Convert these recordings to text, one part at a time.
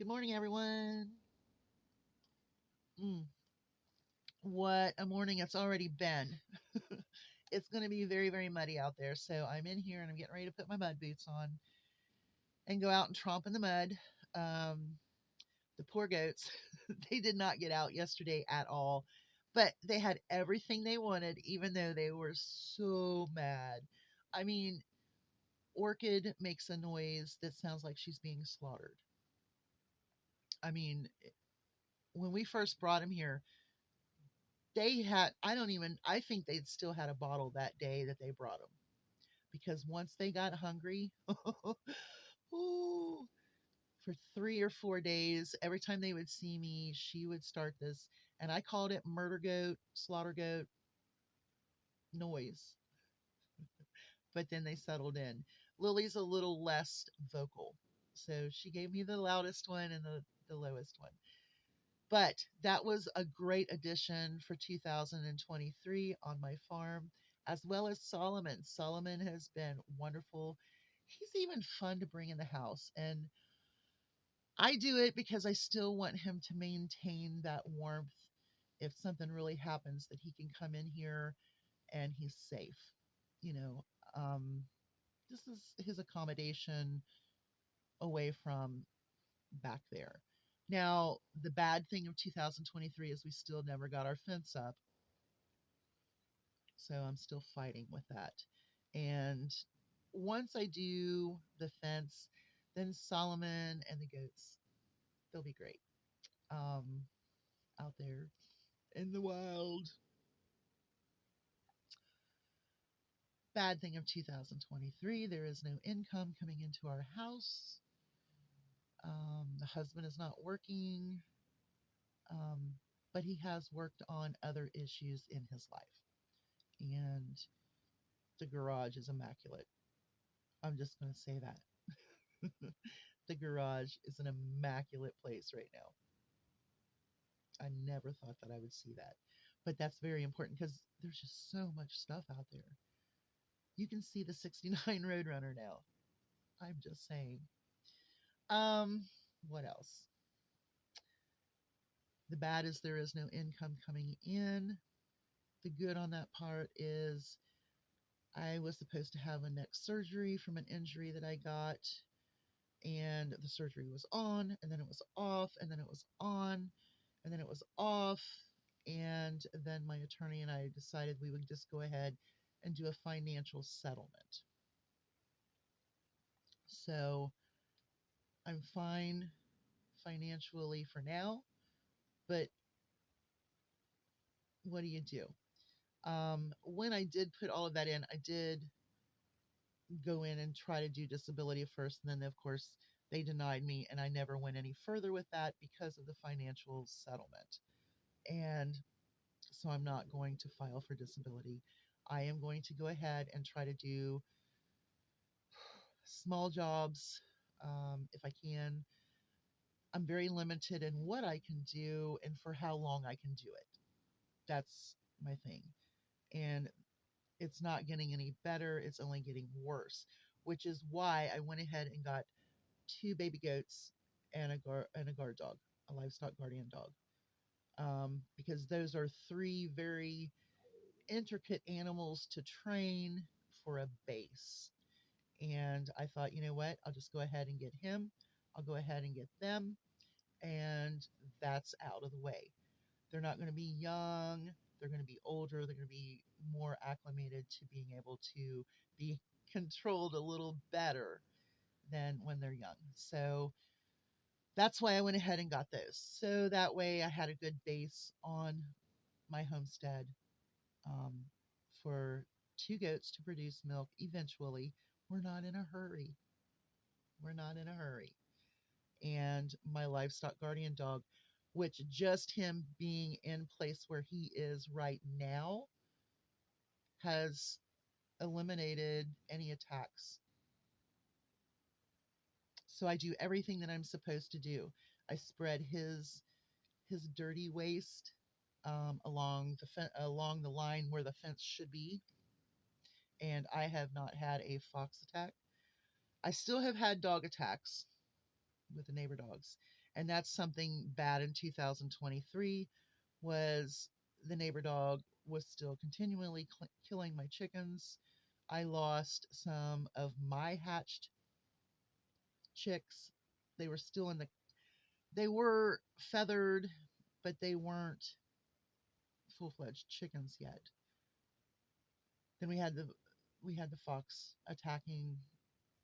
Good morning, everyone. Mm, what a morning it's already been. It's going to be very, very muddy out there. So I'm in here and I'm getting ready to put my mud boots on and go out and tromp in the mud. Um, the poor goats, they did not get out yesterday at all, but they had everything they wanted, even though they were so mad. I mean, Orchid makes a noise that sounds like she's being slaughtered. I mean, when we first brought him here, they had, I don't even, I think they'd still had a bottle that day that they brought them, because once they got hungry, ooh, for 3 or 4 days, every time they would see me, she would start this, and I called it murder goat, slaughter goat noise, but then they settled in. Lily's a little less vocal, so she gave me the loudest one and the lowest one. But that was a great addition for 2023 on my farm, as well as Solomon. Solomon has been wonderful. He's even fun to bring in the house. And I do it because I still want him to maintain that warmth. If something really happens, that he can come in here and he's safe. You know, um, this is his accommodation away from back there. Now, the bad thing of 2023 is we still never got our fence up. So I'm still fighting with that. And once I do the fence, then Solomon and the goats, they'll be great. Um, Out there in the wild. Bad thing of 2023, there is no income coming into our house. The husband is not working, um, but he has worked on other issues in his life. And the garage is immaculate. I'm just going to say that. The garage is an immaculate place right now. I never thought that I would see that. But that's very important because there's just so much stuff out there. You can see the 69 Roadrunner now. I'm just saying. Um, what else? The bad is there is no income coming in. The good on that part is I was supposed to have a neck surgery from an injury that I got, and the surgery was on, and then it was off, and then it was on, and then it was off. And then my attorney and I decided we would just go ahead and do a financial settlement. So I'm fine financially for now, but what do you do? When I did put all of that in, I did go in and try to do disability first, and then, of course, they denied me, and I never went any further with that because of the financial settlement. And so I'm not going to file for disability. I am going to go ahead and try to do small jobs if I can. I'm very limited in what I can do and for how long I can do it. That's my thing. And it's not getting any better, it's only getting worse, which is why I went ahead and got two baby goats and a guard dog, a livestock guardian dog. Because those are three very intricate animals to train for a base. And I thought, you know what? I'll just go ahead and get him. I'll go ahead and get them. And that's out of the way. They're not going to be young. They're going to be older. They're going to be more acclimated to being able to be controlled a little better than when they're young. So that's why I went ahead and got those. So that way I had a good base on my homestead, um, for two goats to produce milk eventually. We're not in a hurry. We're not in a hurry. And my livestock guardian dog, which just him being in place where he is right now has eliminated any attacks. So I do everything that I'm supposed to do. I spread his dirty waste along the line where the fence should be, and I have not had a fox attack. I still have had dog attacks, with the neighbor dogs. And that's something bad in 2023 was the neighbor dog was still continually killing my chickens. I lost some of my hatched chicks. They were still in the they were feathered, but they weren't full-fledged chickens yet. Then we had the fox attacking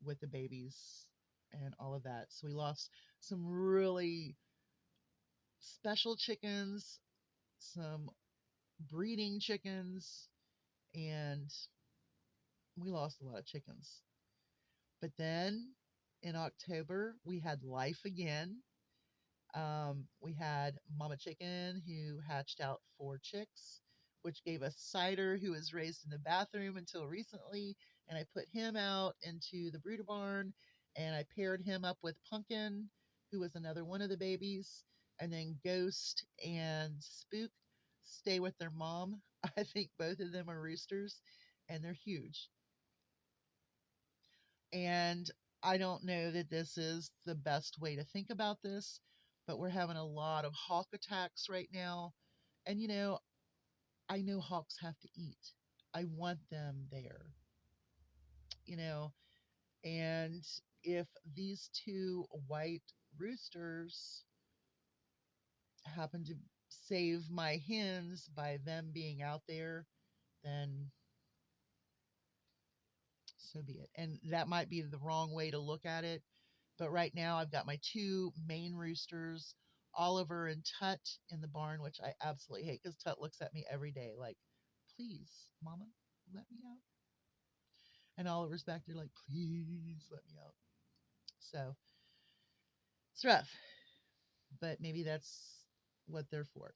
with the babies and all of that. So we lost some really special chickens, some breeding chickens, and we lost a lot of chickens. But then in October, we had life again. We had Mama Chicken who hatched out 4 chicks, which gave us Cider, who was raised in the bathroom until recently. And I put him out into the brooder barn and I paired him up with Pumpkin, who was another one of the babies. And then Ghost and Spook stay with their mom. I think both of them are roosters and they're huge. And I don't know that this is the best way to think about this, but we're having a lot of hawk attacks right now. And, I know hawks have to eat. I want them there, you know, and if these two white roosters happen to save my hens by them being out there, then so be it. And that might be the wrong way to look at it. But right now, I've got my 2 main roosters, Oliver and Tut, in the barn, which I absolutely hate because Tut looks at me every day like, please, Mama, let me out. And Oliver's back there like, please let me out. So it's rough, but maybe that's what they're for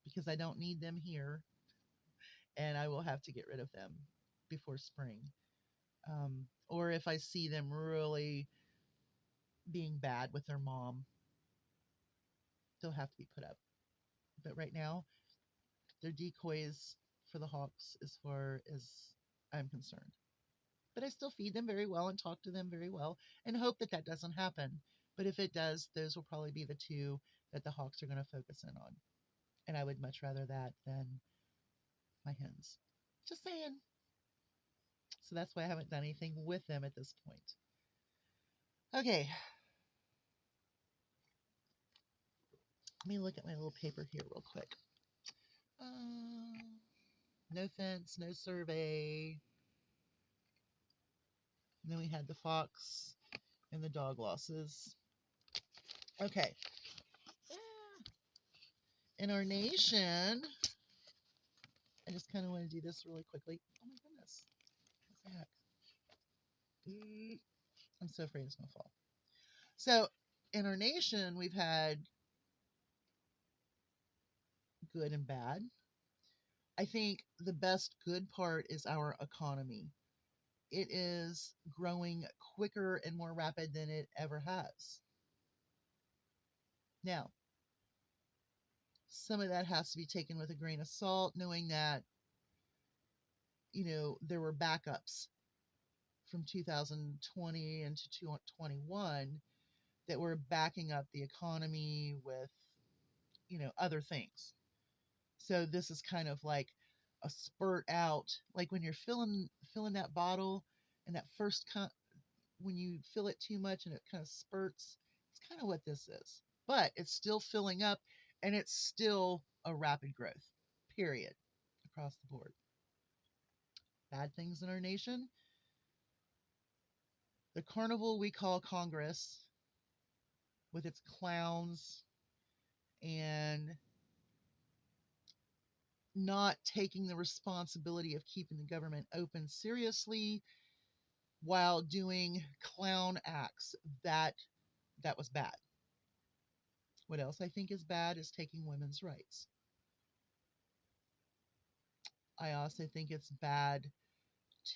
because I don't need them here and I will have to get rid of them before spring. Or if I see them really being bad with their mom, they'll have to be put up. But right now, they're decoys for the hawks as far as I'm concerned. But I still feed them very well and talk to them very well and hope that that doesn't happen. But if it does, those will probably be the 2 that the hawks are going to focus in on. And I would much rather that than my hens. Just saying. So that's why I haven't done anything with them at this point. Okay. Let me look at my little paper here real quick. No fence, no survey. And then we had the fox and the dog losses. Okay. In our nation, I just kind of want to do this really quickly. Oh my goodness. What the heck? I'm so afraid it's going to fall. So, in our nation, we've had good and bad. I think the best good part is our economy. It is growing quicker and more rapid than it ever has. Now, some of that has to be taken with a grain of salt, knowing that, there were backups from 2020 into 2021 that were backing up the economy with, other things. So this is kind of like a spurt out, like when you're filling that bottle and that when you fill it too much and it kind of spurts. It's kind of what this is. But it's still filling up and it's still a rapid growth. Period. Across the board. Bad things in our nation. The carnival we call Congress with its clowns and not taking the responsibility of keeping the government open seriously while doing clown acts. That was bad. What else I think is bad is taking women's rights. I also think it's bad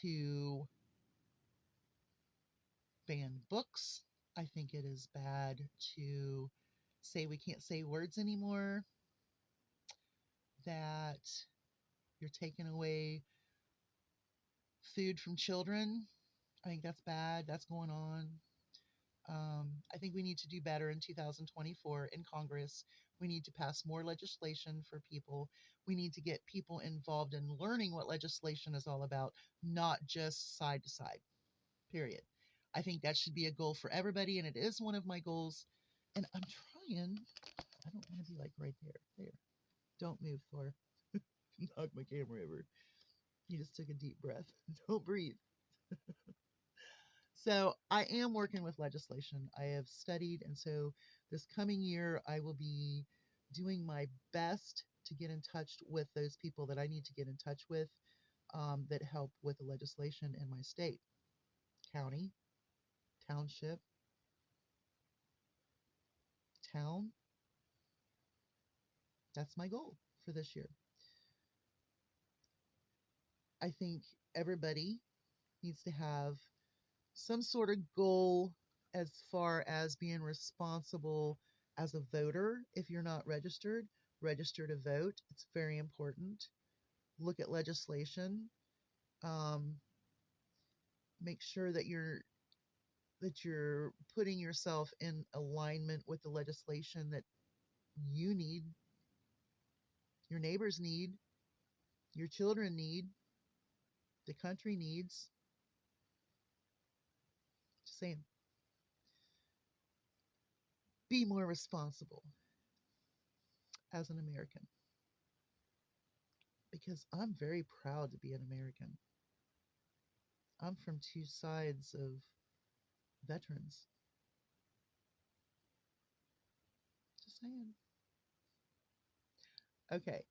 to ban books. I think it is bad to say we can't say words anymore, that you're taking away food from children. I think that's bad. That's going on. I think we need to do better in 2024 in Congress. We need to pass more legislation for people. We need to get people involved in learning what legislation is all about, not just side to side, period. I think that should be a goal for everybody, and it is one of my goals. And I'm trying, I don't want to be like right there. There. Don't move, Thor. Knock my camera over. You just took a deep breath. Don't breathe. So I am working with legislation. I have studied, and so this coming year I will be doing my best to get in touch with those people that I need to get in touch with, that help with the legislation in my state, county, township, town. That's my goal for this year. I think everybody needs to have some sort of goal as far as being responsible as a voter. If you're not registered, register to vote. It's very important. Look at legislation. Um, Make sure that you're putting yourself in alignment with the legislation that you need, your neighbors need, your children need, the country needs. Just saying, be more responsible as an American, because I'm very proud to be an American. I'm from two sides of veterans. Just saying. Okay.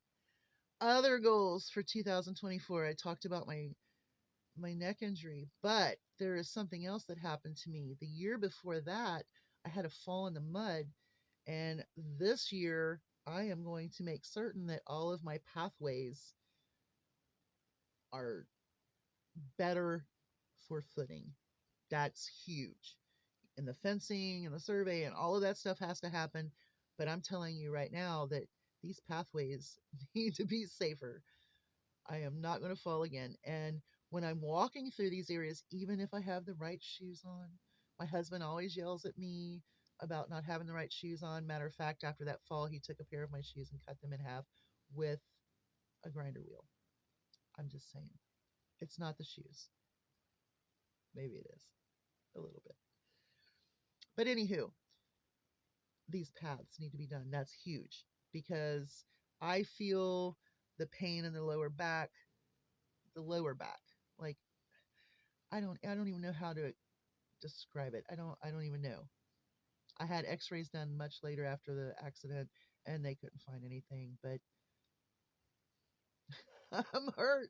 Other goals for 2024. I talked about my neck injury, but there is something else that happened to me. The year before that, I had a fall in the mud, and this year I am going to make certain that all of my pathways are better for footing. That's huge. And the fencing and the survey and all of that stuff has to happen. But I'm telling you right now that these pathways need to be safer. I am not going to fall again. And when I'm walking through these areas, even if I have the right shoes on, my husband always yells at me about not having the right shoes on. Matter of fact, after that fall, he took a pair of my shoes and cut them in half with a grinder wheel. I'm just saying. It's not the shoes. Maybe it is a little bit. But anywho, these paths need to be done. That's huge because I feel the pain in the lower back. Like I don't even know how to describe it. I don't even know. I had x-rays done much later after the accident and they couldn't find anything, but I'm hurt.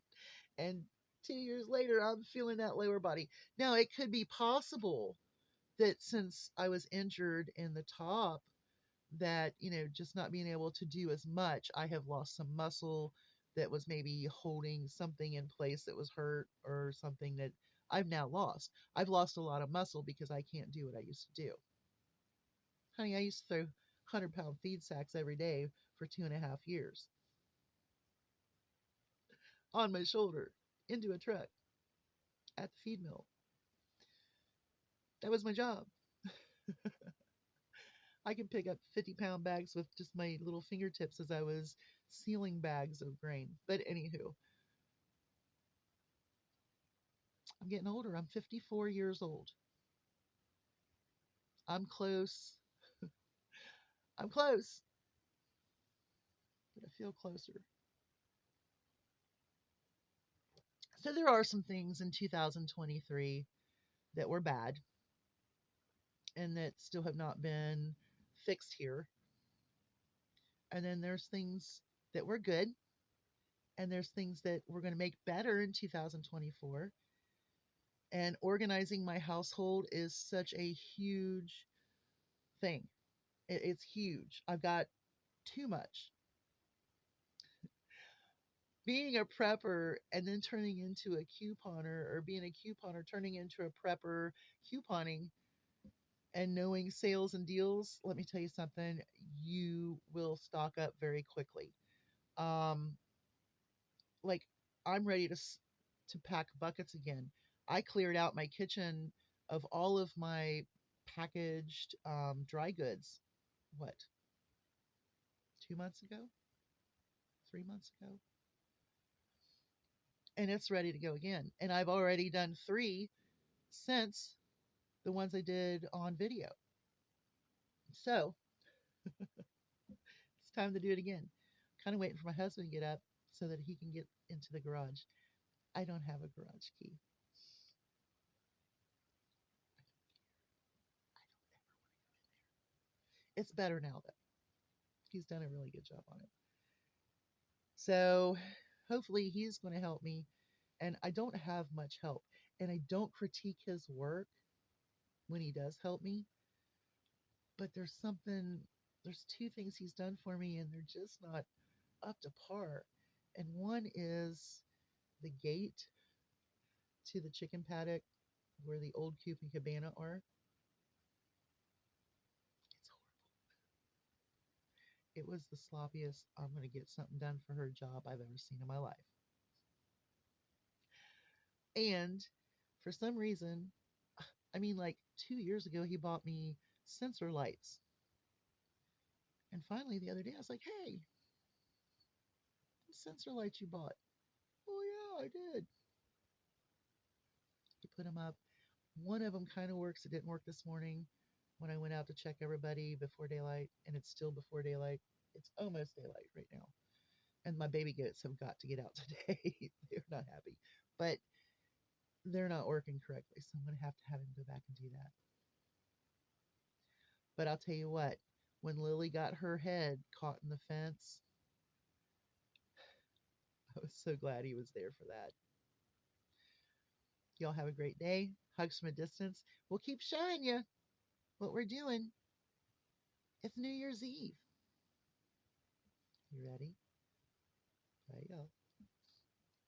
And 2 years later I'm feeling that lower body. Now it could be possible that since I was injured in the top, that just not being able to do as much, I have lost some muscle that was maybe holding something in place that was hurt, or something that I've lost a lot of muscle because I can't do what I used to do. Honey, I used to throw 100-pound feed sacks every day for 2.5 years on my shoulder into a truck at the feed mill. That was my job. I could pick up 50-pound bags with just my little fingertips as I was sealing bags of grain. But anywho, I'm getting older. I'm 54 years old. I'm close. I'm close, but I feel closer. So there are some things in 2023 that were bad and that still have not been fixed here. And then there's things that were good, and there's things that we're going to make better in 2024. And organizing my household is such a huge thing. It's huge. I've got too much. Being a prepper and then turning into a couponer, or being a couponer turning into a prepper couponing, and knowing sales and deals, let me tell you something, you will stock up very quickly. Um, like I'm ready to pack buckets again. I cleared out my kitchen of all of my packaged dry goods. What, 2 months ago, 3 months ago, and it's ready to go again. And I've already done three since the ones I did on video. So it's time to do it again. Kind of waiting for my husband to get up so that he can get into the garage. I don't have a garage key. It's better now, though. He's done a really good job on it. So hopefully he's going to help me. And I don't have much help. And I don't critique his work when he does help me. But there's two things he's done for me, and they're just not up to par. And one is the gate to the chicken paddock where the old coop and cabana are. It's horrible. It was the sloppiest I'm going to get something done for her job I've ever seen in my life. And for some reason, I mean, like 2 years ago, he bought me sensor lights. And finally, the other day, I was like, hey, what sensor lights you bought? Oh, yeah, I did. He put them up. One of them kind of works. It didn't work this morning when I went out to check everybody before daylight, and it's still before daylight. It's almost daylight right now. And my baby goats have got to get out today. They're not happy. But they're not working correctly, so I'm going to have him go back and do that. But I'll tell you what, when Lily got her head caught in the fence, I was so glad he was there for that. Y'all have a great day. Hugs from a distance. We'll keep showing you what we're doing. It's New Year's Eve. You ready? Bye, y'all.